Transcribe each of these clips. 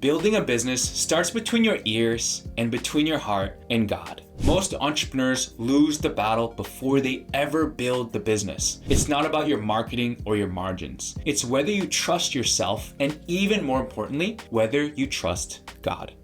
Building a business starts between your ears and between your heart and God. Most entrepreneurs lose the battle before they ever build the business. It's not about your marketing or your margins. It's whether you trust yourself and, even more importantly, whether you trust God.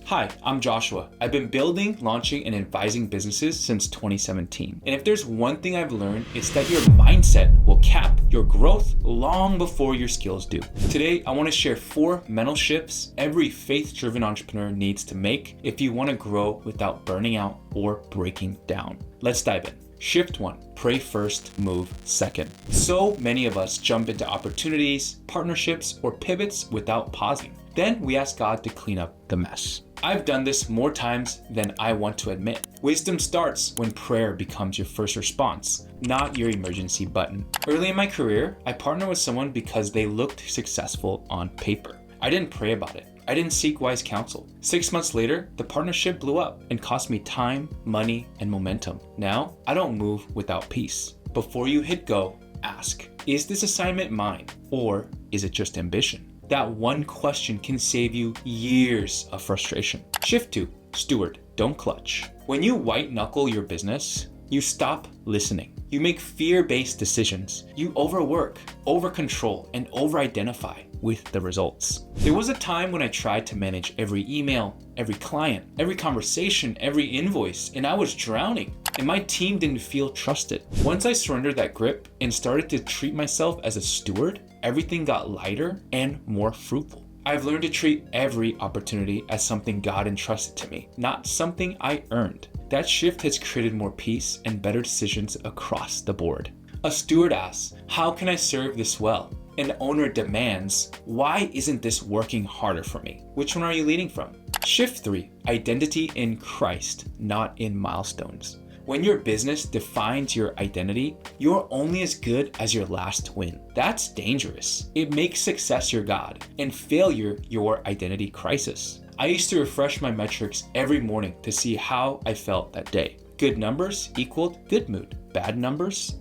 Hi, I'm Joshua. I've been building, launching, and advising businesses since 2017. And if there's one thing I've learned, it's that your mindset will cap your growth long before your skills do. Today, I want to share 4 mental shifts every faith-driven entrepreneur needs to make if you want to grow without burning out or breaking down. Let's dive in. Shift 1, pray first, move second. So many of us jump into opportunities, partnerships, or pivots without pausing. Then we ask God to clean up the mess. I've done this more times than I want to admit. Wisdom starts when prayer becomes your first response, not your emergency button. Early in my career, I partnered with someone because they looked successful on paper. I didn't pray about it. I didn't seek wise counsel. 6 months later, the partnership blew up and cost me time, money, and momentum. Now, I don't move without peace. Before you hit go, ask, is this assignment mine, or is it just ambition? That one question can save you years of frustration. Shift 2, steward, don't clutch. When you white knuckle your business, you stop listening. You make fear-based decisions. You overwork, over-control, and over-identify with the results. There was a time when I tried to manage every email, every client, every conversation, every invoice, and I was drowning, and my team didn't feel trusted. Once I surrendered that grip and started to treat myself as a steward, everything got lighter and more fruitful. I've learned to treat every opportunity as something God entrusted to me, not something I earned. That shift has created more peace and better decisions across the board. A steward asks, how can I serve this well? An owner demands, why isn't this working harder for me? Which one are you leading from? Shift 3, identity in Christ, not in milestones. When your business defines your identity, you're only as good as your last win. That's dangerous. It makes success your God and failure your identity crisis. I used to refresh my metrics every morning to see how I felt that day. Good numbers equaled good mood. Bad numbers,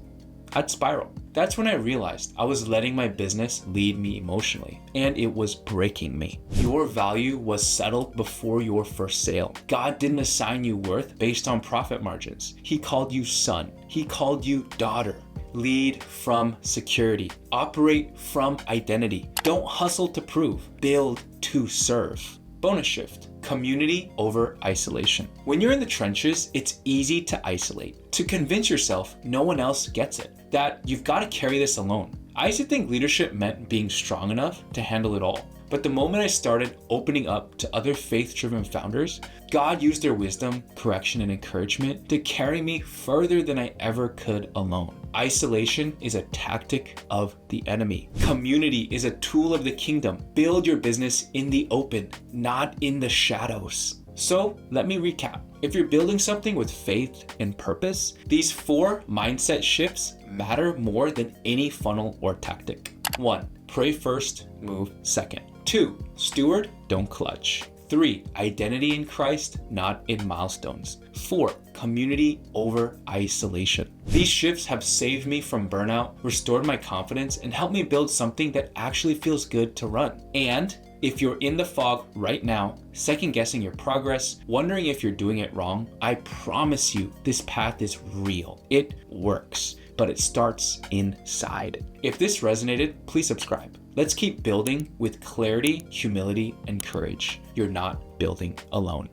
I'd spiral. That's when I realized I was letting my business lead me emotionally, and it was breaking me. Your value was settled before your first sale. God didn't assign you worth based on profit margins. He called you son. He called you daughter. Lead from security. Operate from identity. Don't hustle to prove. Build to serve. Bonus shift. Community over isolation. When you're in the trenches, it's easy to isolate, to convince yourself no one else gets it, that you've got to carry this alone. I used to think leadership meant being strong enough to handle it all. But the moment I started opening up to other faith-driven founders, God used their wisdom, correction, and encouragement to carry me further than I ever could alone. Isolation is a tactic of the enemy. Community is a tool of the kingdom. Build your business in the open, not in the shadows. So let me recap. If you're building something with faith and purpose, these 4 mindset shifts matter more than any funnel or tactic. 1, pray first, move second. 2, steward, don't clutch. 3, identity in Christ, not in milestones. 4, community over isolation. These shifts have saved me from burnout, restored my confidence, and helped me build something that actually feels good to run. And if you're in the fog right now, second guessing your progress, wondering if you're doing it wrong, I promise you this path is real. It works, but it starts inside. If this resonated, please subscribe. Let's keep building with clarity, humility, and courage. You're not building alone.